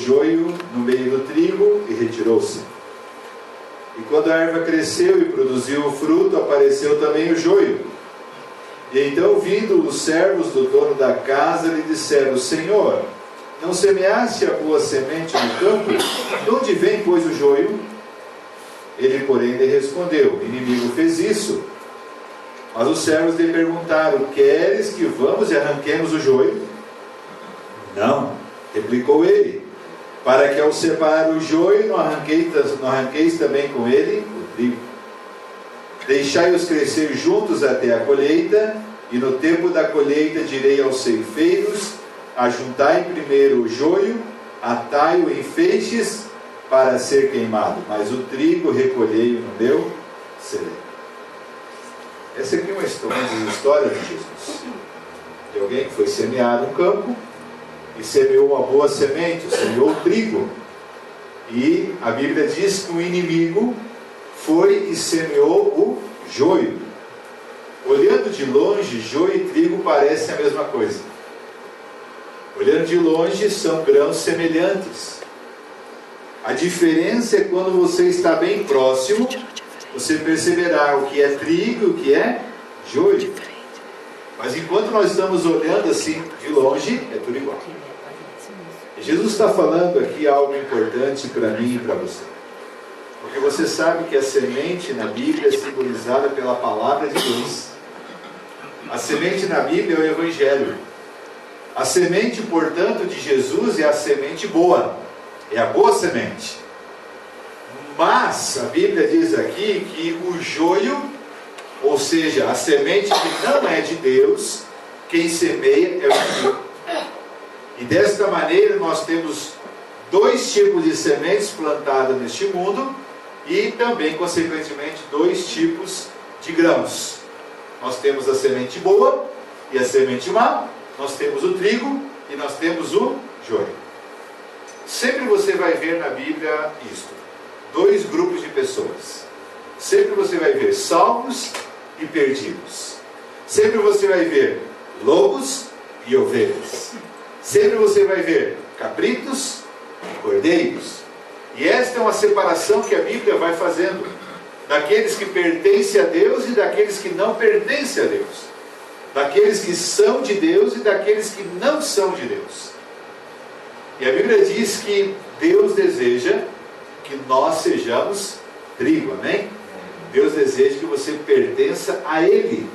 joio no meio do trigo e retirou-se. E quando a erva cresceu e produziu o fruto, apareceu também o joio. E então, vindo os servos do dono da casa, lhe disseram: Senhor, não semeaste a boa semente no campo? De onde vem, pois, o joio? Ele, porém, lhe respondeu: O inimigo fez isso. Mas os servos lhe perguntaram: Queres que vamos e arranquemos o joio? Não, replicou ele, para que ao separar o joio não arranqueis também com ele o trigo. Deixai-os crescer juntos até a colheita, e no tempo da colheita direi aos ceifeiros: Ajuntai primeiro o joio, atai-o em feixes para ser queimado, mas o trigo recolhei-o no meu celeiro. Essa aqui é uma história de Jesus, de alguém que foi semeado no campo e semeou uma boa semente, semeou o trigo, e a Bíblia diz que o inimigo foi e semeou o joio. Olhando de longe, joio e trigo parecem a mesma coisa. Olhando de longe, são grãos semelhantes. A diferença é quando você está bem próximo, você perceberá o que é trigo e o que é joio. Mas enquanto nós estamos olhando assim de longe, é tudo igual. E Jesus está falando aqui algo importante para mim e para você. Porque você sabe que a semente na Bíblia é simbolizada pela palavra de Deus. A semente na Bíblia é o Evangelho. A semente, portanto, de Jesus é a semente boa. É a boa semente. Mas a Bíblia diz aqui que o joio, ou seja, a semente que não é de Deus, quem semeia é o inimigo. E desta maneira nós temos dois tipos de sementes plantadas neste mundo e também, consequentemente, dois tipos de grãos. Nós temos a semente boa e a semente má, nós temos o trigo e nós temos o joio. Sempre você vai ver na Bíblia isto: dois grupos de pessoas. Sempre você vai ver salvos e perdidos. Sempre você vai ver lobos e ovelhas. Sempre você vai ver cabritos e cordeiros. E esta é uma separação que a Bíblia vai fazendo daqueles que pertencem a Deus e daqueles que não pertencem a Deus, daqueles que são de Deus e daqueles que não são de Deus. E a Bíblia diz que Deus deseja que nós sejamos trigo, amém? Deus deseja que você pertença a Ele,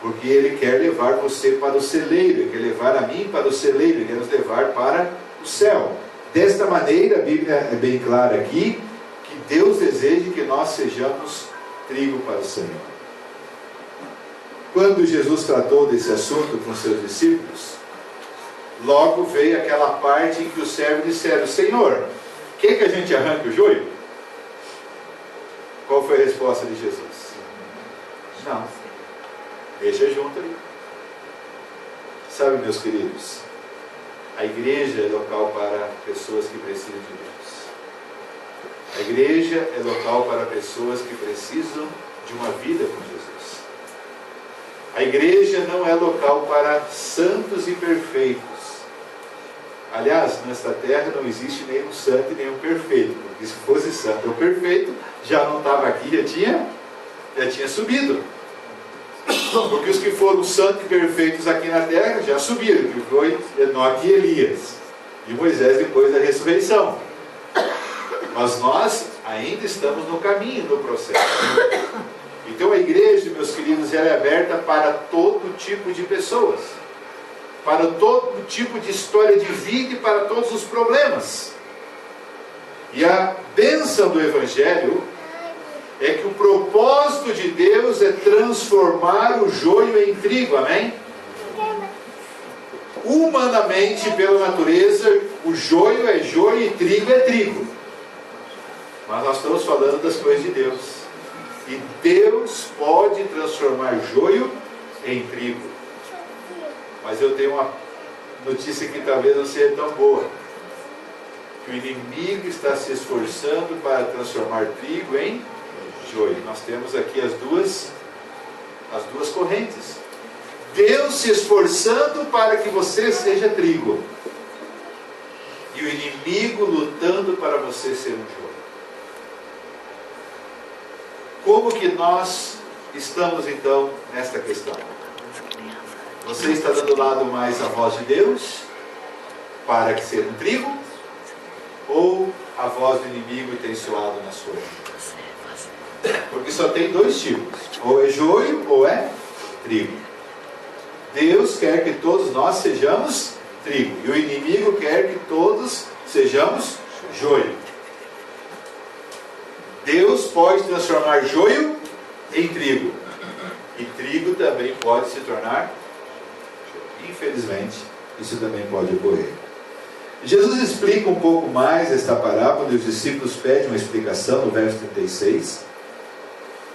porque Ele quer levar você para o celeiro, Ele quer levar a mim para o celeiro, Ele quer nos levar para o céu. Desta maneira, a Bíblia é bem clara aqui, que Deus deseja que nós sejamos trigo para o Senhor. Quando Jesus tratou desse assunto com seus discípulos, logo veio aquela parte em que os servos disseram: Senhor, quer que a gente arranque o joio? Qual foi a resposta de Jesus? Não. Deixa junto ali. Sabe, meus queridos, a igreja é local para pessoas que precisam de Deus. A igreja é local para pessoas que precisam de uma vida com Jesus. A igreja não é local para santos e perfeitos. Aliás, nesta terra não existe nenhum santo e nenhum perfeito, porque se fosse santo ou perfeito, já não estava aqui, já tinha subido. Porque os que foram santos e perfeitos aqui na terra já subiram, que foi Enoque e Elias, e Moisés depois da ressurreição. Mas nós ainda estamos no caminho, no processo. Então a igreja, meus queridos, ela é aberta para todo tipo de pessoas, para todo tipo de história de vida e para todos os problemas. E a bênção do Evangelho é que o propósito de Deus é transformar o joio em trigo, amém? Humanamente, pela natureza, o joio é joio e trigo é trigo. Mas nós estamos falando das coisas de Deus. E Deus pode transformar joio em trigo. Mas eu tenho uma notícia que talvez não seja tão boa. Que o inimigo está se esforçando para transformar trigo em joio. Nós temos aqui as duas correntes. Deus se esforçando para que você seja trigo. e o inimigo lutando para você ser um joio. Como que nós estamos então nesta questão? Você está dando lado mais à voz de Deus para que ser um trigo? Ou a voz do inimigo tem soado na sua vida? Porque só tem dois tipos: ou é joio ou é trigo. Deus quer que todos nós sejamos trigo, e o inimigo quer que todos sejamos joio. Deus pode transformar joio em trigo, e trigo também pode se tornar joio. Infelizmente, isso também pode ocorrer. Jesus explica um pouco mais esta parábola, e os discípulos pedem uma explicação no verso 36.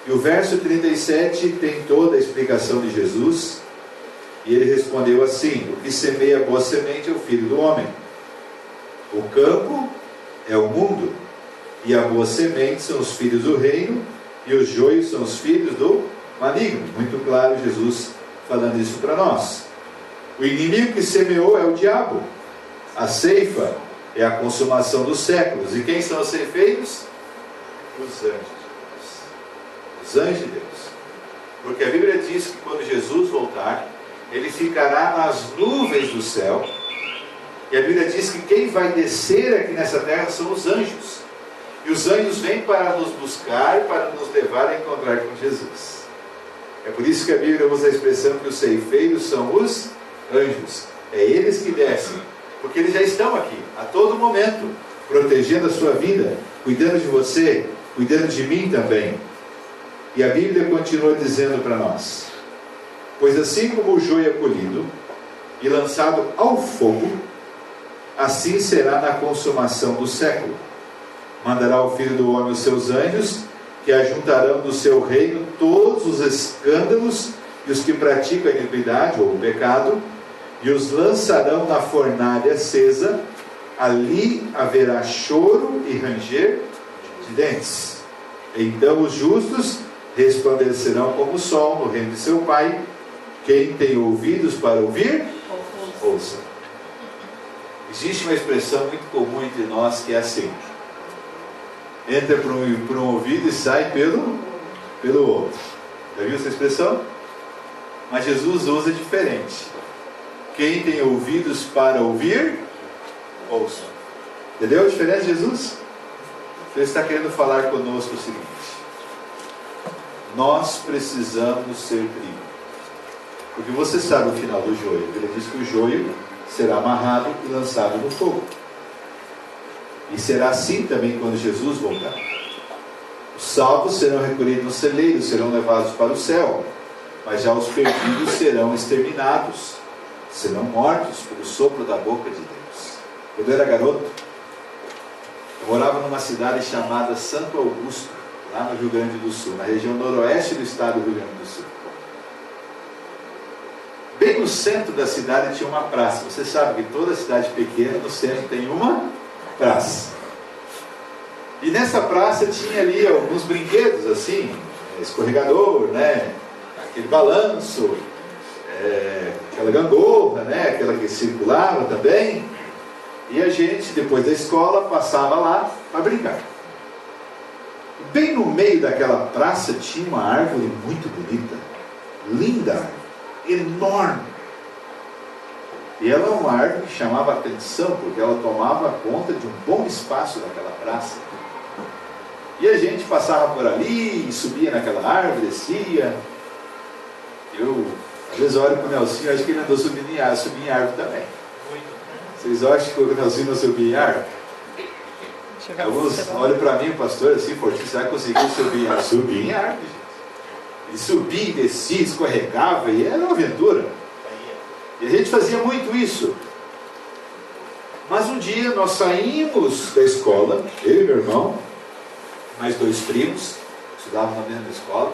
E o verso 37 tem toda a explicação de Jesus. E ele respondeu assim: o que semeia a boa semente é o Filho do Homem. O campo é o mundo, e a boa semente são os filhos do reino, e os joios são os filhos do maligno. Muito claro Jesus falando isso para nós. O inimigo que semeou é o diabo. A ceifa é a consumação dos séculos. E quem são os ceifeiros? Os anjos de Deus. Os anjos de Deus. Porque a Bíblia diz que quando Jesus voltar, ele ficará nas nuvens do céu. E a Bíblia diz que quem vai descer aqui nessa terra são os anjos. E os anjos vêm para nos buscar, para nos levar a encontrar com Jesus. É por isso que a Bíblia usa a expressão que os ceifeiros são os anjos. É eles que descem, porque eles já estão aqui, a todo momento, protegendo a sua vida, cuidando de você, cuidando de mim também. E a Bíblia continua dizendo para nós: pois assim como o joio é colhido e lançado ao fogo, assim será na consumação do século. Mandará o Filho do Homem os seus anjos, que ajuntarão do seu reino todos os escândalos e os que praticam a iniquidade ou o pecado, e os lançarão na fornalha acesa. Ali haverá choro e ranger de dentes. Então os justos resplandecerão como o sol no reino de seu Pai. Quem tem ouvidos para ouvir, ouça. Existe uma expressão muito comum entre nós que é assim: entra por um ouvido e sai pelo outro. Já viu essa expressão? Mas Jesus usa diferente. Quem tem ouvidos para ouvir, ouça. Entendeu a diferença de Jesus? Ele está querendo falar conosco o seguinte: nós precisamos ser trigo. Porque você sabe o final do joio. Ele diz que o joio será amarrado e lançado no fogo. E será assim também quando Jesus voltar. Os salvos serão recolhidos nos celeiros, serão levados para o céu. Mas já os perdidos serão exterminados, serão mortos pelo sopro da boca de Deus. Quando eu era garoto, eu morava numa cidade chamada Santo Augusto, lá no Rio Grande do Sul, na região noroeste do estado do Rio Grande do Sul. Bem no centro da cidade tinha uma praça. Você sabe que toda cidade pequena, no centro tem uma praça. E nessa praça tinha ali alguns brinquedos assim, escorregador, né? Aquele balanço, aquela gangorra, né? Aquela que circulava também. E a gente, depois da escola, passava lá para brincar. Bem no meio daquela praça tinha uma árvore muito bonita, linda, enorme. E ela é uma árvore que chamava a atenção, porque ela tomava conta de um bom espaço daquela praça. E a gente passava por ali, subia naquela árvore, descia. Eu, às vezes, olho para o Nelsinho, acho que ele andou subindo em árvore também. Vocês acham que o Nelsinho não subia em árvore? Alguns olham para mim, pastor, assim, Fortinho, você vai conseguir subir em árvore? Subia em árvore, gente. E subia, e descia, escorregava, e era uma aventura. E a gente fazia muito isso. Mas um dia nós saímos da escola, eu e meu irmão, mais dois primos, estudavam na mesma escola.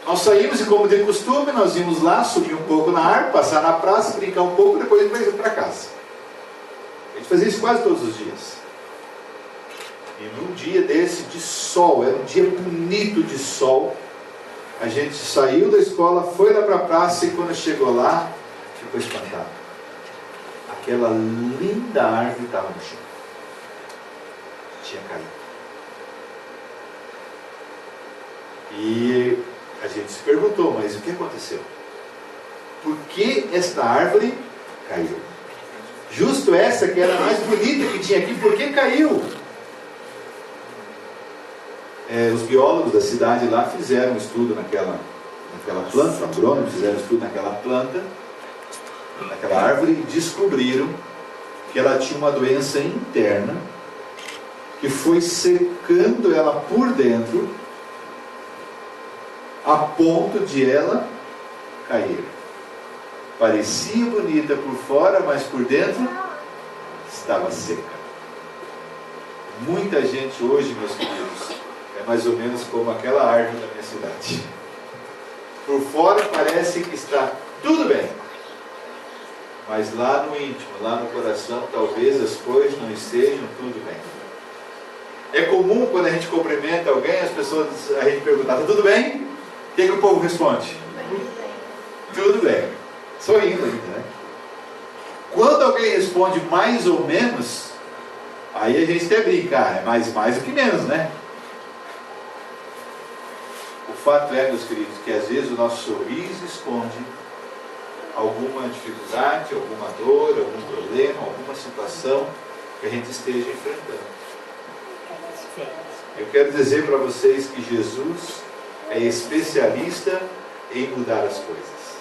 Nós saímos e, como de costume, nós íamos lá, subir um pouco na árvore, passar na praça, brincar um pouco, depois ir para casa. A gente fazia isso quase todos os dias. E num dia desse de sol, era um dia bonito de sol, a gente saiu da escola, foi lá para a praça, e quando chegou lá, ficou espantado. aquela linda árvore estava no chão. Tinha caído. E a gente se perguntou, mas o que aconteceu? Por que esta árvore caiu? Justo essa que era a mais bonita que tinha aqui, por que caiu? Os biólogos da cidade lá fizeram um estudo naquela planta, agrônomos fizeram um estudo naquela planta, naquela árvore, e descobriram que ela tinha uma doença interna que foi secando ela por dentro a ponto de ela cair. Parecia bonita por fora, mas por dentro estava seca. Muita gente hoje, meus queridos, é mais ou menos como aquela árvore da minha cidade. Por fora parece que está tudo bem, mas lá no íntimo, lá no coração, talvez as coisas não estejam tudo bem. É comum quando a gente cumprimenta alguém, a gente pergunta, tudo bem? O que o povo responde? Tudo bem. Sorrindo ainda, né? Quando alguém responde mais ou menos, aí a gente até brinca, é mais do que menos, né? O fato é, meus queridos, que às vezes o nosso sorriso esconde alguma dificuldade, alguma dor, algum problema, alguma situação que a gente esteja enfrentando. Eu quero dizer para vocês que Jesus é especialista em mudar as coisas,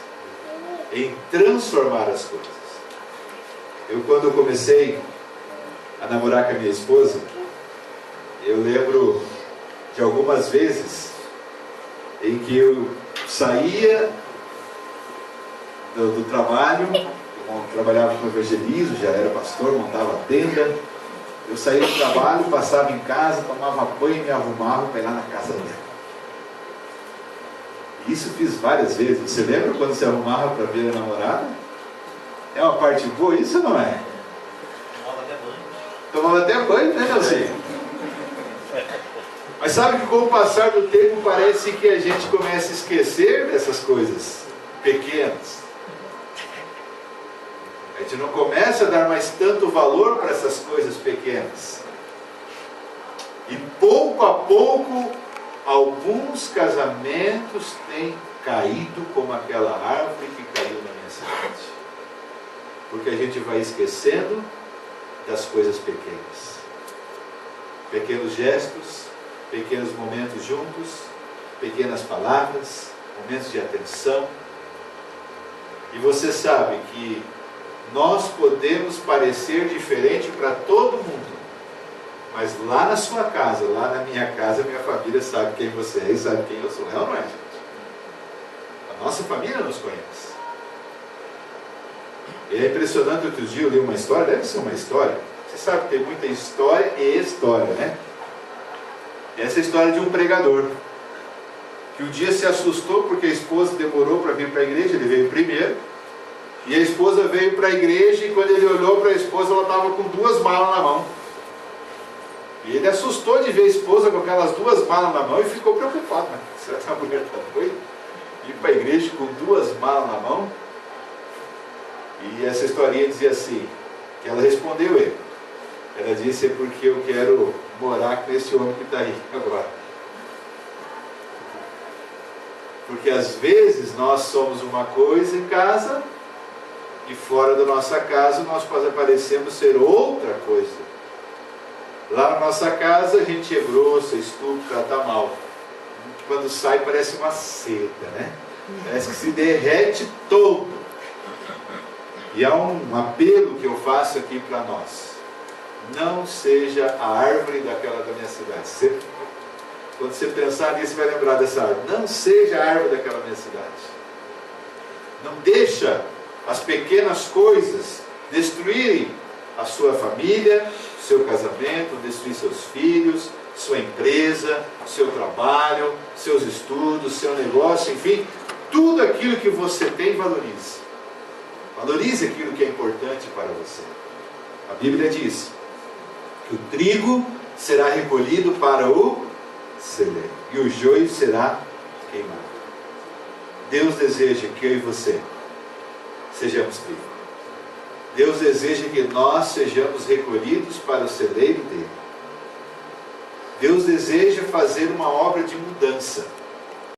em transformar as coisas. Quando eu comecei a namorar com a minha esposa, eu lembro de algumas vezes em que eu saía do trabalho, eu trabalhava com evangelismo, já era pastor, montava tenda. Eu saía do trabalho, passava em casa, tomava banho e me arrumava para ir lá na casa dela. Isso fiz várias vezes. Você lembra quando se arrumava para ver a namorada? É uma parte boa, isso ou não é? Tomava até banho, né, Nelson? Mas sabe que com o passar do tempo parece que a gente começa a esquecer dessas coisas pequenas. A gente não começa a dar mais tanto valor para essas coisas pequenas. E pouco a pouco, alguns casamentos têm caído como aquela árvore que caiu na minha cidade. Porque a gente vai esquecendo das coisas pequenas. Pequenos gestos, pequenos momentos juntos, pequenas palavras, momentos de atenção. E você sabe que nós podemos parecer diferente para todo mundo, mas lá na sua casa, lá na minha casa, minha família sabe quem você é e sabe quem eu sou. É ou não é, gente? A nossa família nos conhece. E é impressionante, outro dia eu li uma história, deve ser uma história. Você sabe que tem muita história e história, né? Essa é a história de um pregador, que um dia se assustou porque a esposa demorou para vir para a igreja, ele veio primeiro. E a esposa veio para a igreja e quando ele olhou para a esposa, ela estava com 2 malas na mão. E ele assustou de ver a esposa com aquelas 2 malas na mão e ficou preocupado. Né? Será que essa mulher está doida? Ir para a igreja com 2 malas na mão? E essa historinha dizia assim, que ela respondeu ele. Ela disse, é porque eu quero morar com esse homem que está aí agora. Porque às vezes nós somos uma coisa em casa e fora da nossa casa nós parecemos ser outra coisa. Lá na nossa casa a gente é grosso, é estúpido, trata mal. Quando sai parece uma seda, né? Parece que se derrete todo. E há um apelo que eu faço aqui para nós. Não seja a árvore daquela da minha cidade. Quando você pensar nisso, você vai lembrar dessa árvore. Não seja a árvore daquela minha cidade. Não deixa as pequenas coisas destruírem a sua família, seu casamento, destruir seus filhos, sua empresa, seu trabalho, seus estudos, seu negócio, enfim, tudo aquilo que você tem, valorize. Valorize aquilo que é importante para você. A Bíblia diz que o trigo será recolhido para o celeiro e o joio será queimado. Deus deseja que eu e você sejamos trigo. Deus deseja que nós sejamos recolhidos para o celeiro dele. Deus deseja fazer uma obra de mudança.